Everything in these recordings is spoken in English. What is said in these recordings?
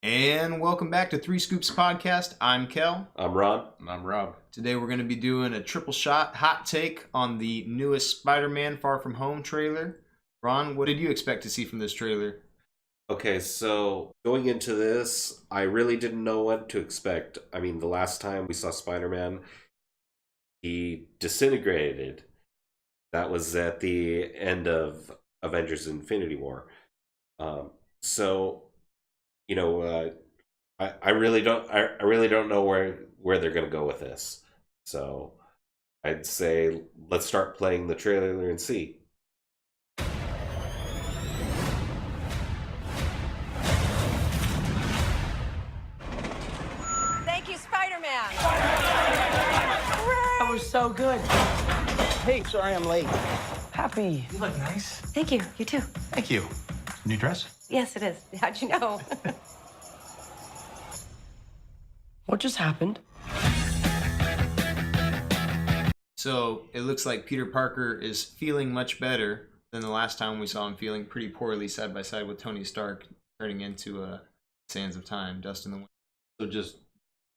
And welcome back to Three Scoops Podcast. I'm Kel. I'm Ron. And I'm Rob. Today we're going to be doing a triple shot hot take on the newest Spider-Man Far From Home trailer. Ron, what did you expect to see from this trailer? Okay, so going into this, I really didn't know what to expect. I mean, the last time we saw Spider-Man, he disintegrated. That was at the end of Avengers Infinity War. I really don't know where they're gonna go with this. So I'd say let's start playing the trailer and see. Thank you, Spider-Man. That was so good. Hey, sorry I'm late. Happy. You look nice. Thank you. You too. Thank you. New dress? Yes, it is. How'd you know? What just happened? So it looks like Peter Parker is feeling much better than the last time we saw him feeling pretty poorly side by side with Tony Stark, turning into Sands of Time, Dust in the Wind. So just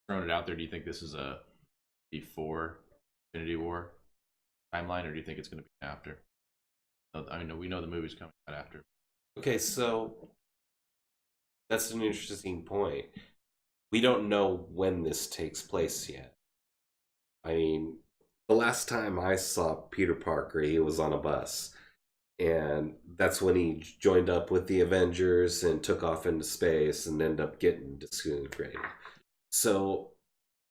throwing it out there, do you think this is a before Infinity War timeline, or do you think it's going to be after? I mean, we know the movie's coming out after. Okay, so that's an interesting point. We don't know when this takes place yet. I mean, the last time I saw Peter Parker, he was on a bus. And that's when he joined up with the Avengers and took off into space and ended up getting disintegrated. So,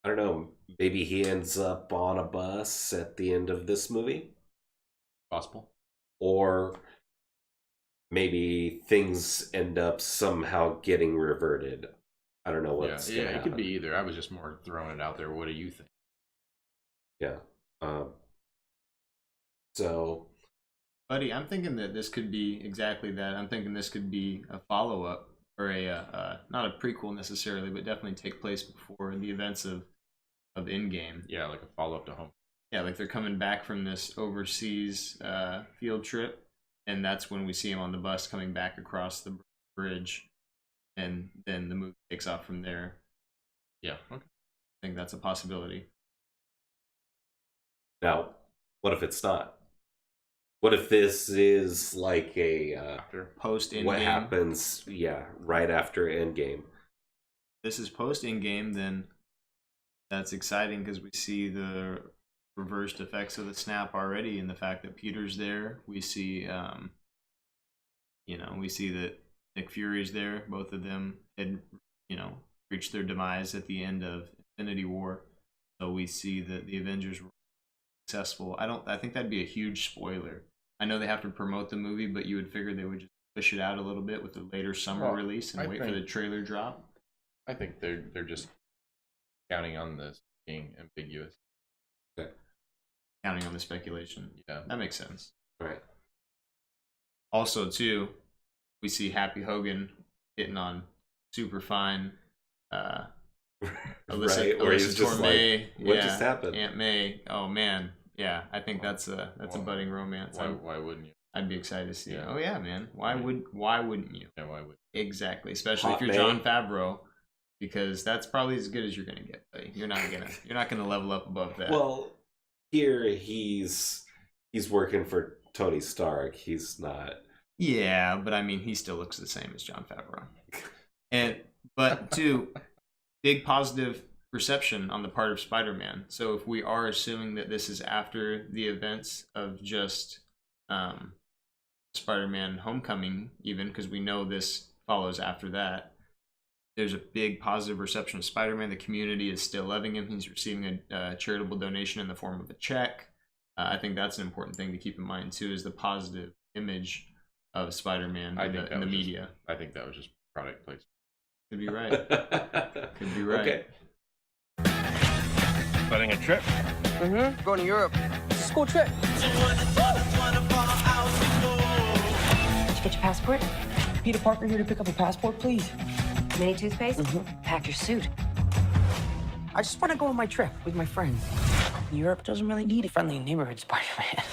I don't know, maybe he ends up on a bus at the end of this movie? Possible. Or maybe things end up somehow getting reverted. I don't know what's Yeah, gonna it happen. could be either. I was just more throwing it out there. What do you think? Yeah. So, Buddy, I'm thinking that this could be exactly that. I'm thinking this could be a follow-up, or not a prequel necessarily, but definitely take place before the events of Endgame. Yeah, like a follow-up to Home. Yeah, like they're coming back from this overseas field trip, and that's when we see him on the bus coming back across the bridge, and then the movie takes off from there. Yeah, okay. I think that's a possibility. now, what if it's not? What if this is like a After. Post Endgame. what happens? Yeah, right after Endgame. This is post Endgame, then that's exciting because we see the reversed effects of the snap already, and the fact that Peter's there. We see, we see that Nick Fury's there. Both of them had, reached their demise at the end of Infinity War. So we see that the Avengers were successful. I think that'd be a huge spoiler. I know they have to promote the movie, but you would figure they would just push it out a little bit with a later summer release and wait for the trailer drop. I think they're just counting on this being ambiguous. Okay. Counting on the speculation. Yeah. That makes sense. Right. Also, too, we see Happy Hogan hitting on super fine Right, or he's just Torme, like, what just happened? Aunt May. Oh man, yeah, I think that's a budding romance. Why wouldn't you? I'd be excited to see. Yeah. Oh yeah, man. Why wouldn't you? Yeah, why would? Exactly, especially Hot if you're May. Jon Favreau, because that's probably as good as you're gonna get. Buddy. You're not gonna level up above that. Well, here he's working for Tony Stark. He's not. Yeah, but I mean, he still looks the same as Jon Favreau. But two, big positive reception on the part of Spider-Man. So if we are assuming that this is after the events of just Spider-Man Homecoming, even because we know this follows after that, there's a big positive reception of Spider-Man. The community is still loving him. He's receiving a charitable donation in the form of a check. I think that's an important thing to keep in mind too, is the positive image of Spider-Man in the media. I think that was just product placement. Could be right. Could be right. Okay. Planning a trip? Mm-hmm. Going to Europe. It's a school trip. Did you get your passport? Peter Parker here to pick up a passport, please. Mini toothpaste? Mhm. Pack your suit. I just want to go on my trip with my friends. Europe doesn't really need a friendly neighborhood Spider-Man.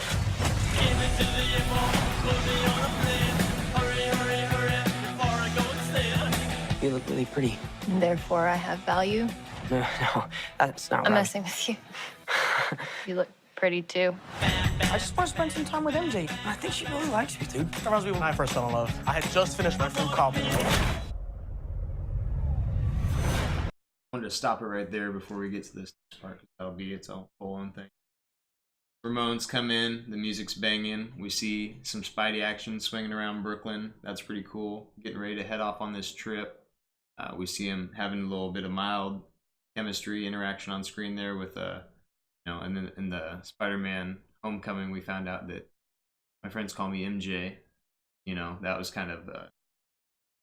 You look really pretty. Therefore, I have value. No, that's not I'm right. messing with you. You look pretty too. I just want to spend some time with MJ. I think she really likes me, dude. That reminds me when I first fell in love. I had just finished my film copy. Wanted to stop it right there before we get to this part, because that'll be its own whole own thing. Ramones come in, the music's banging. We see some Spidey action swinging around Brooklyn. That's pretty cool. Getting ready to head off on this trip. We see him having a little bit of mild chemistry interaction on screen there with and then in the Spider-Man Homecoming, we found out that my friends call me MJ. That was kind of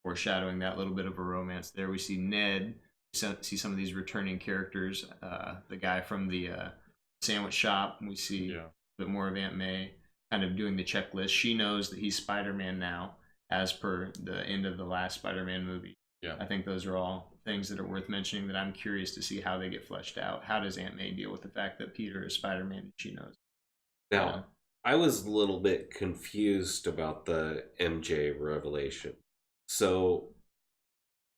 foreshadowing that little bit of a romance there. We see Ned. See some of these returning characters. The guy from the sandwich shop. We see a bit more of Aunt May kind of doing the checklist. She knows that he's Spider-Man now, as per the end of the last Spider-Man movie. Yeah. I think those are all things that are worth mentioning that I'm curious to see how they get fleshed out. How does Aunt May deal with the fact that Peter is Spider-Man and she knows? Now, I was a little bit confused about the MJ revelation. So,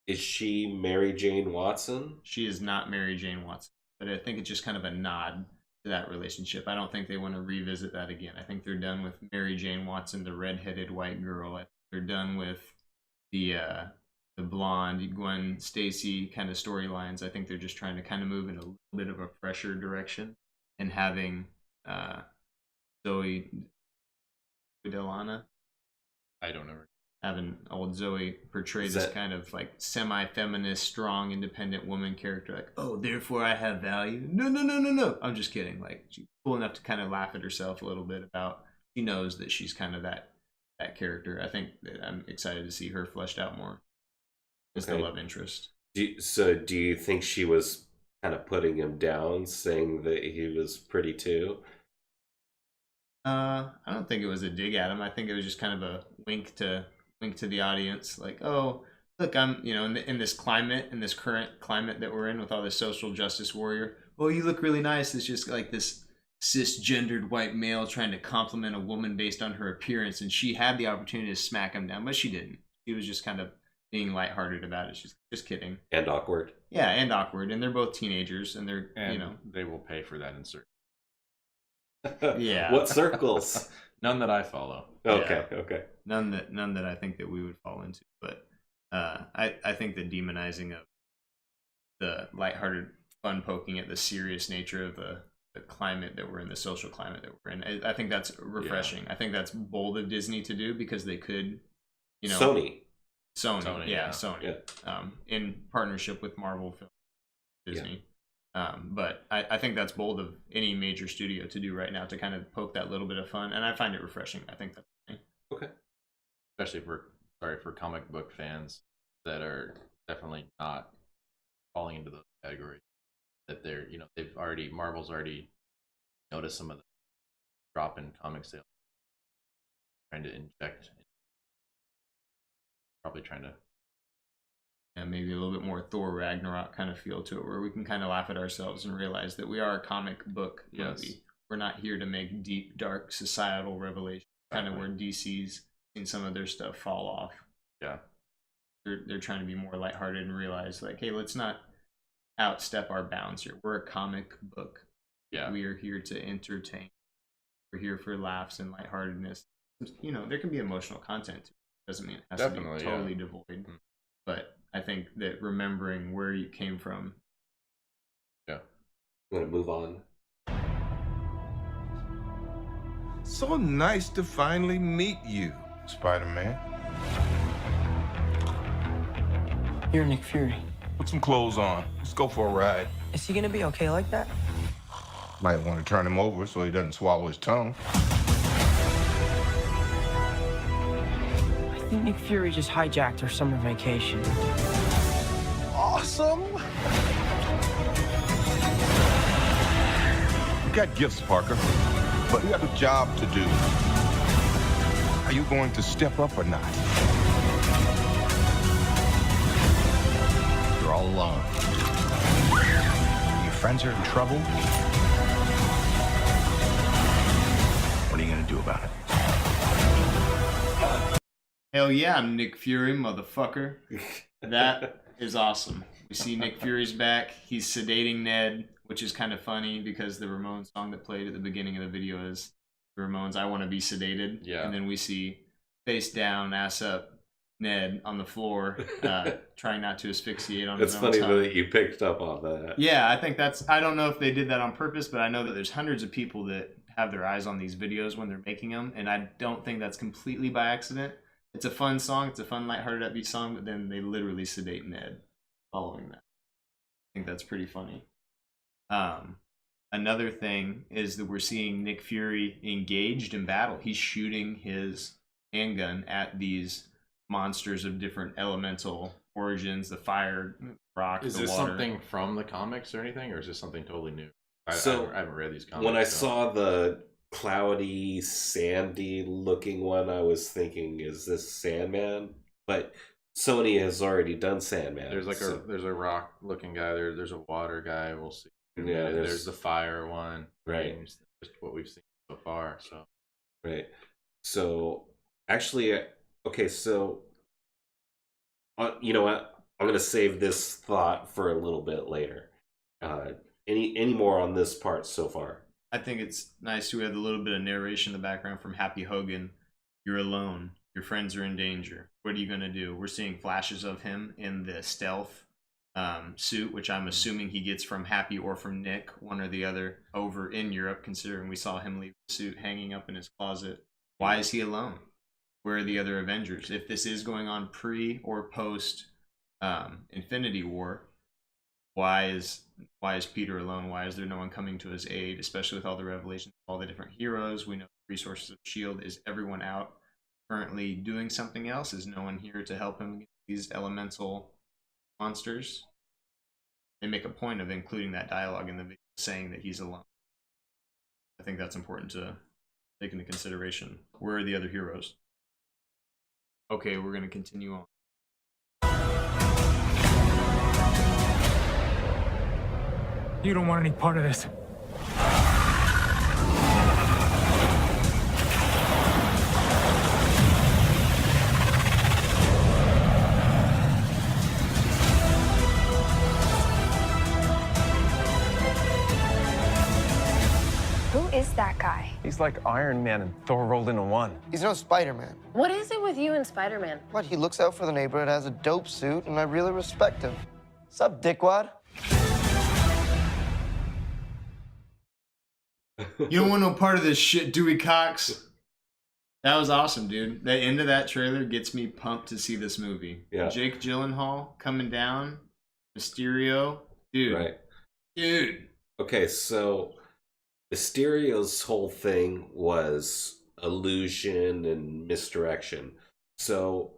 is she Mary Jane Watson? She is not Mary Jane Watson, but I think it's just kind of a nod to that relationship. I don't think they want to revisit that again. I think they're done with Mary Jane Watson, the redheaded white girl. I think they're done with the blonde Gwen Stacy kind of storylines. I think they're just trying to kind of move in a little bit of a fresher direction and having Zoe Delana. I don't know. Having old Zoe portray this kind of like semi-feminist, strong, independent woman character, like, oh, therefore I have value. No. I'm just kidding. Like, she's cool enough to kind of laugh at herself a little bit about. She knows that she's kind of that character. I think that I'm excited to see her fleshed out more as the love interest. Do you think she was kind of putting him down, saying that he was pretty too? I don't think it was a dig at him. I think it was just kind of a wink to the audience, like, oh, look, I'm, in this climate, in this current climate that we're in with all this social justice warrior. Oh, you look really nice. It's just like this cisgendered white male trying to compliment a woman based on her appearance, and she had the opportunity to smack him down, but she didn't. She was just kind of being lighthearted about it. She's just kidding. And awkward. Yeah, and awkward. And they're both teenagers, and they're, they will pay for that insert. Yeah. What circles? None that I follow. Okay, Yeah. okay. None that I think that we would fall into. But I think the demonizing of the lighthearted fun poking at the serious nature of the climate that we're in, the social climate that we're in, I think that's refreshing. I think that's bold of Disney to do, because they could, Sony. Sony. Yeah. In partnership with Marvel Film, Disney. But I think that's bold of any major studio to do right now, to kind of poke that little bit of fun, and I find it refreshing. I think that's funny. Okay. Especially for comic book fans that are definitely not falling into those categories. That they're, Marvel's already noticed some of the drop in comic sales, trying to inject, probably trying to. And maybe a little bit more Thor Ragnarok kind of feel to it, where we can kind of laugh at ourselves and realize that we are a comic book movie. We're not here to make deep, dark societal revelations. Kind of where DC's seen some of their stuff fall off. Yeah, they're trying to be more lighthearted and realize, like, hey, let's not outstep our bounds here. We're a comic book. Yeah, we are here to entertain. We're here for laughs and lightheartedness. There can be emotional content. It doesn't mean it has to be totally devoid. Mm-hmm. But I think that remembering where you came from. Yeah. I'm going to move on. So nice to finally meet you, Spider-Man. You're Nick Fury. Put some clothes on. Let's go for a ride. Is he gonna be okay like that? Might want to turn him over so he doesn't swallow his tongue. I think Nick Fury just hijacked our summer vacation. Awesome! You got gifts, Parker, but you have a job to do. Are you going to step up or not? You're all alone. Your friends are in trouble. What are you going to do about it? Hell yeah, I'm Nick Fury, motherfucker. That is awesome. We see Nick Fury's back. He's sedating Ned, which is kind of funny because the Ramones song that played at the beginning of the video is the Ramones, I Want to Be Sedated. Yeah. And then we see face down, ass up Ned on the floor, trying not to asphyxiate on It's his own funny tongue. that you picked up on that. Yeah, I think I don't know if they did that on purpose, but I know that there's hundreds of people that have their eyes on these videos when they're making them, and I don't think that's completely by accident. It's a fun song. It's a fun, lighthearted, upbeat song, but then they literally sedate Ned following that. I think that's pretty funny. Another thing is that we're seeing Nick Fury engaged in battle. He's shooting his handgun at these monsters of different elemental origins, the fire, rock, Is the this water. something from the comics or anything, or is this something totally new? I haven't read these comics. When I so. saw the cloudy, sandy looking one, I was thinking, is this Sandman? But Sony has already done Sandman. There's like there's a rock looking guy, there's a water guy, we'll see. Yeah, there's the fire one. Right. Just what we've seen so far. So right. So actually, okay, so you know what? I'm gonna save this thought for a little bit later. Any more on this part so far? I think it's nice to have a little bit of narration in the background from Happy Hogan. You're alone. Your friends are in danger. What are you going to do? We're seeing flashes of him in the stealth suit, which I'm assuming he gets from Happy or from Nick, one or the other, over in Europe, considering we saw him leave the suit hanging up in his closet. Why is he alone? Where are the other Avengers? If this is going on pre or post Infinity War, why is Peter alone? Why is there no one coming to his aid, especially with all the revelations of all the different heroes? We know the resources of S.H.I.E.L.D. Is everyone out currently doing something else? Is no one here to help him against these elemental monsters? They make a point of including that dialogue in the video saying that he's alone. I think that's important to take into consideration. Where are the other heroes? Okay, we're going to continue on. You don't want any part of this. Who is that guy? He's like Iron Man and Thor rolled into one. He's no Spider-Man. What is it with you and Spider-Man? What, he looks out for the neighborhood, has a dope suit, and I really respect him. Sup, dickwad? You don't want no part of this shit, Dewey Cox. That was awesome, dude. The end of that trailer gets me pumped to see this movie. Yeah. Jake Gyllenhaal coming down, Mysterio, dude. Right. Dude. Okay, so Mysterio's whole thing was illusion and misdirection. So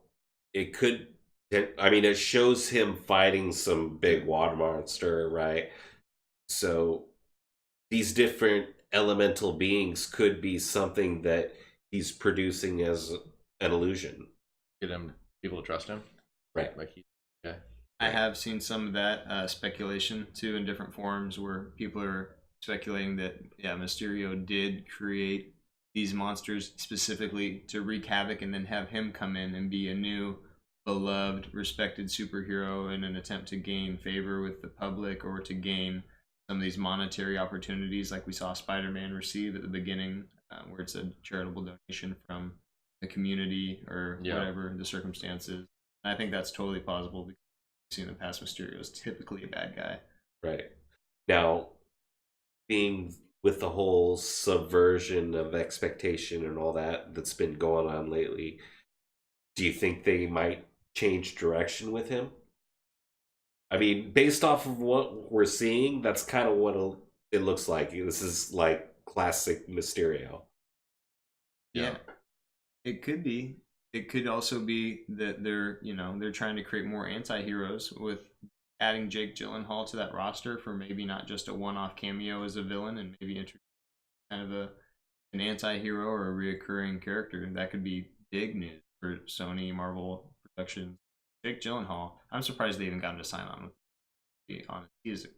it could, I mean, it shows him fighting some big water monster, right? So these different elemental beings could be something that he's producing as an illusion. Get him people to trust him. Right. Like yeah. I have seen some of that speculation too in different forums where people are speculating that Mysterio did create these monsters specifically to wreak havoc and then have him come in and be a new beloved, respected superhero in an attempt to gain favor with the public or to gain some of these monetary opportunities like we saw Spider-Man receive at the beginning, where it's a charitable donation from the community or whatever the circumstances. And I think that's totally plausible because we've seen in the past Mysterio is typically a bad guy. Right. Now, being with the whole subversion of expectation and all that that's been going on lately, do you think they might change direction with him? I mean, based off of what we're seeing, that's kind of what it looks like. This is like classic Mysterio. Yeah. It could be. It could also be that they're trying to create more anti-heroes with adding Jake Gyllenhaal to that roster for maybe not just a one-off cameo as a villain and maybe introduce kind of an anti-hero or a reoccurring character. That could be big news for Sony, Marvel Productions. Jake Gyllenhaal, I'm surprised they even got him to sign on with, to be honest. He is a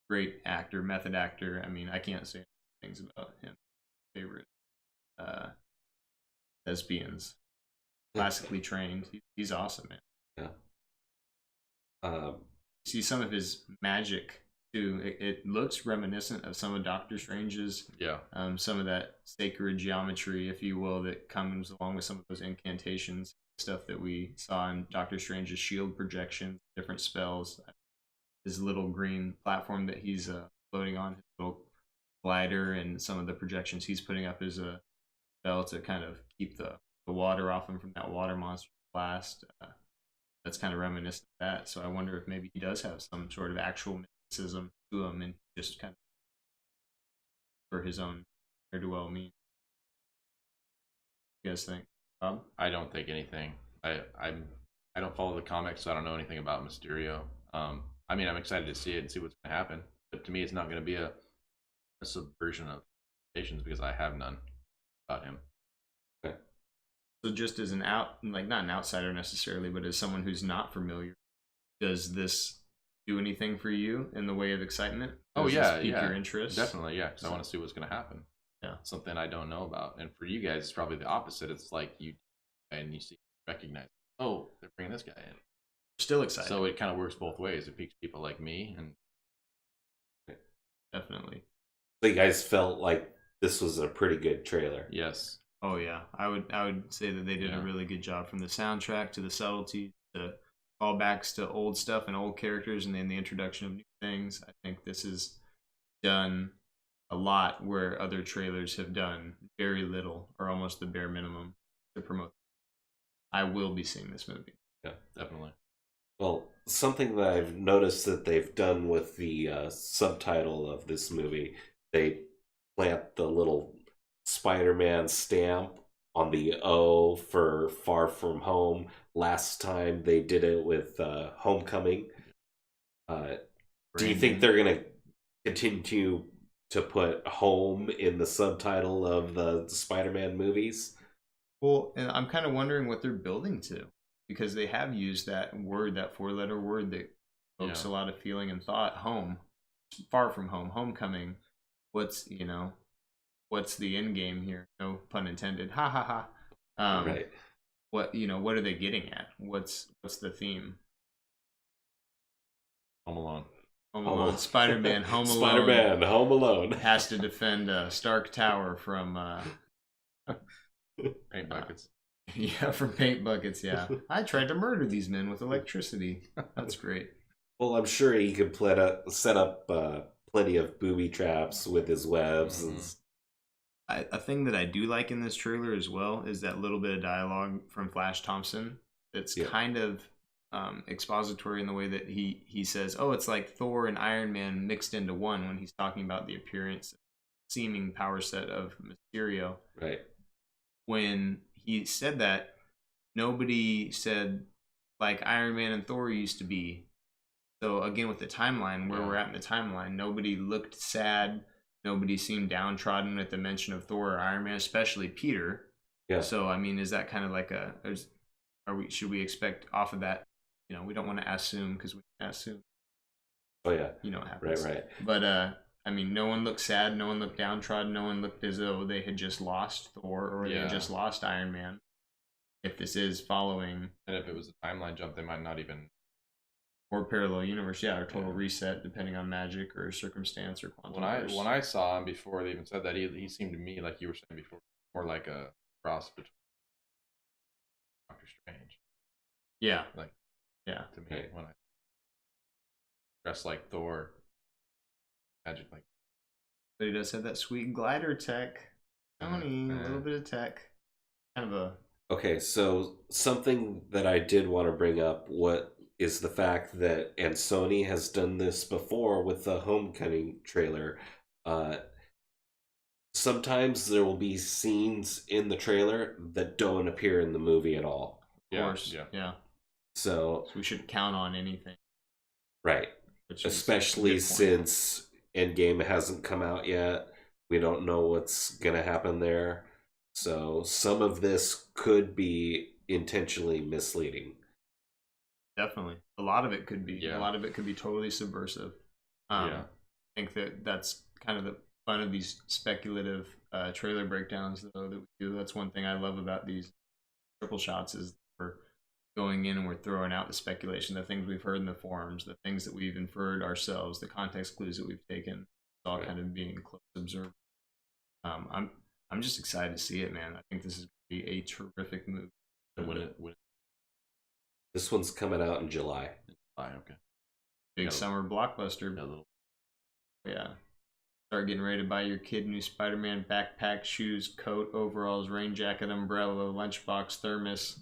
great actor, method actor. I mean, I can't say things about him. Favorite thespians, classically trained. He's awesome, man. Yeah. See some of his magic too. It looks reminiscent of some of Doctor Strange's. Yeah. Some of that sacred geometry, if you will, that comes along with some of those incantations stuff that we saw in Doctor Strange's shield projection, different spells. His little green platform that he's floating on, his little glider, and some of the projections he's putting up as a spell to kind of keep the water off him from that water monster blast. That's kind of reminiscent of that. So I wonder if maybe he does have some sort of actual mysticism to him and just kind of for his own ne'er-do-well means. You guys think, Bob? I don't think anything. I don't follow the comics, so I don't know anything about Mysterio. I mean, I'm excited to see it and see what's going to happen. But to me, it's not going to be a subversion of expectations because I have none about him. Okay. So just as not an outsider necessarily, but as someone who's not familiar, does this do anything for you in the way of excitement? Does this pique your interest? Definitely, yeah, because I want to see what's going to happen. Yeah, something I don't know about. And for you guys, it's probably the opposite. It's like you recognize, oh, they're bringing this guy in. Still excited. So it kind of works both ways. It piques people like me, and definitely. So you guys felt like this was a pretty good trailer. Yes. Oh yeah, I would say that they did a really good job, from the soundtrack to the subtlety to callbacks to old stuff and old characters, and then the introduction of new things. I think this is done a lot where other trailers have done very little or almost the bare minimum to promote. I will be seeing this movie. Yeah, definitely. Well, something that I've noticed that they've done with the subtitle of this movie, they plant the little Spider-Man stamp on the O for Far From Home. Last time they did it with Homecoming. Do you think they're going to continue to put home in the subtitle of the Spider-Man movies? Well, and I'm kind of wondering what they're building to, because they have used that word, that four-letter word that evokes a lot of feeling and thought. Home, Far From Home, Homecoming. What's the end game here? No pun intended. Ha ha ha. Right. What are they getting at? What's the theme? Home Alone. Home Alone. Spider-Man. Home Alone. Spider-Man. Home Alone has to defend Stark Tower from paint buckets. Yeah, from paint buckets. Yeah, I tried to murder these men with electricity. That's great. Well, I'm sure he could set up plenty of booby traps with his webs. And a thing that I do like in this trailer as well is that little bit of dialogue from Flash Thompson. That's kind of expository in the way that he says, "Oh, it's like Thor and Iron Man mixed into one," when he's talking about the appearance, seeming power set of Mysterio. Right. When he said that, nobody said like Iron Man and Thor used to be. So again, with the timeline, where we're at in the timeline, nobody looked sad. Nobody seemed downtrodden at the mention of Thor or Iron Man, especially Peter. Yeah. So I mean, is that kind of like should we expect off of that? We don't want to assume, because we assume. Oh yeah. What happens. Right. But I mean, no one looked sad. No one looked downtrodden. No one looked as though they had just lost Thor or they had just lost Iron Man. If this is following, and if it was a timeline jump, they might not even. Or parallel universe, or total reset, depending on magic or circumstance or quantum. When I saw him before they even said that, he seemed to me, like you were saying before, more like a cross between Doctor Strange. Yeah. To me, when I dressed like Thor, magic like. But he does have that sweet glider tech. Tony, a little bit of tech. Kind of a. Okay, so something that I did want to bring up, is the fact that, and Sony has done this before with the Homecoming trailer, sometimes there will be scenes in the trailer that don't appear in the movie at all. Of course, yeah. So we shouldn't count on anything. Right. Especially since Endgame hasn't come out yet. We don't know what's going to happen there. So some of this could be intentionally misleading. Definitely. A lot of it could be. A lot of it could be totally subversive. I think that's kind of the fun of these speculative trailer breakdowns, though, that we do. That's one thing I love about these triple shots, is we're going in and we're throwing out the speculation, the things we've heard in the forums, the things that we've inferred ourselves, the context clues that we've taken, it's all kind of being close observed. I'm just excited to see it, man. I think this is going to be a terrific move. This one's coming out in July. Okay. Big summer blockbuster. Yeah. Start getting ready to buy your kid new Spider-Man backpack, shoes, coat, overalls, rain jacket, umbrella, lunchbox, thermos.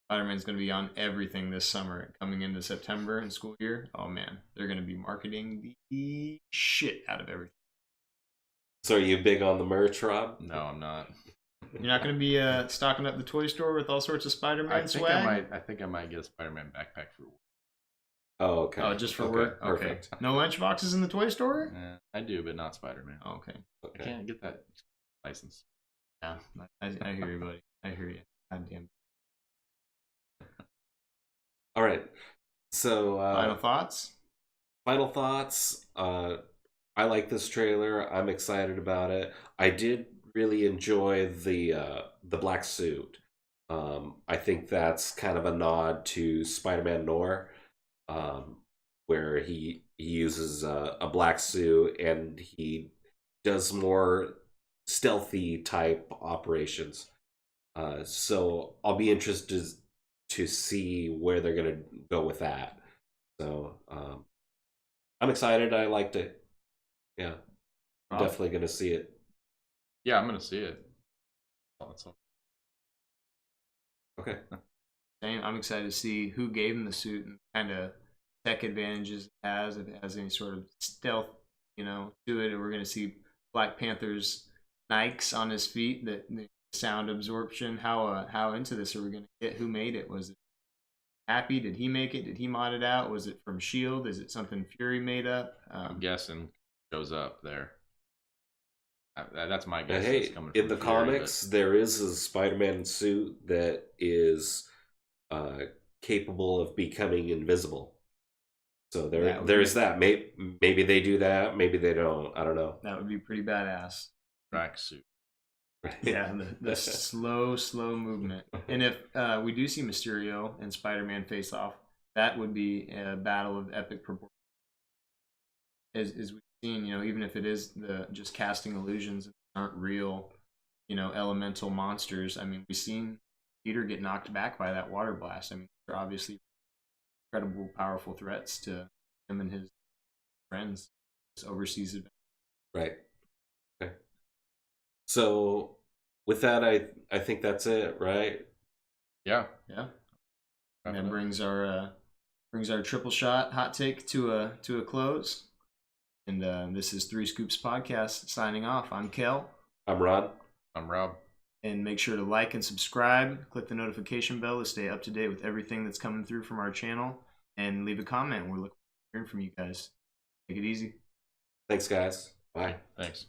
Spider-Man's going to be on everything this summer. Coming into September and school year, oh man, they're going to be marketing the shit out of everything. So are you big on the merch, Rob? No, I'm not. You're not going to be stocking up the toy store with all sorts of Spider-Man swag? I think I might get a Spider-Man backpack for work. Oh, okay. Oh, just for work? Okay. Perfect. No lunchboxes in the toy store? I do, but not Spider-Man. Oh, okay. I can't get that license. Yeah, I hear you, buddy. I hear you. God damn. All right. So Final thoughts? Final thoughts. I like this trailer. I'm excited about it. I did really enjoy the black suit. I think that's kind of a nod to Spider-Man Noir, where he uses a black suit and he does more stealthy type operations. So I'll be interested to see where they're gonna go with that. So I'm excited. I liked it. Yeah, I'm definitely gonna see it. Yeah, I'm gonna see it. Okay. Same. I'm excited to see who gave him the suit and kind of tech advantages it has, if it has any sort of stealth, to it. Or we're going to see Black Panther's Nikes on his feet, the sound absorption. How into this are we going to get? Who made it? Was it Happy? Did he make it? Did he mod it out? Was it from S.H.I.E.L.D.? Is it something Fury made up? I'm guessing shows up there. That's my guess. Hey, it's coming in from the Fury, comics, there is a Spider-Man suit that is capable of becoming invisible. So there's that. Maybe they do that. Maybe they don't. I don't know. That would be pretty badass. Track suit. Yeah, the slow movement. And if we do see Mysterio and Spider-Man face off, that would be a battle of epic proportions. As we've seen, even if it is just casting illusions, aren't real, elemental monsters. I mean, we've seen Peter get knocked back by that water blast. I mean, they're obviously incredible, powerful threats to him and his friends, his overseas adventure. Right. Okay. So with that, I think that's it, right? Yeah. And that brings our triple shot hot take to a close. And this is Three Scoops Podcast signing off. I'm Kel. I'm Rod. I'm Rob. And make sure to like and subscribe. Click the notification bell to stay up to date with everything that's coming through from our channel. And leave a comment. We're looking forward to hearing from you guys. Take it easy. Thanks, guys. Bye. Thanks.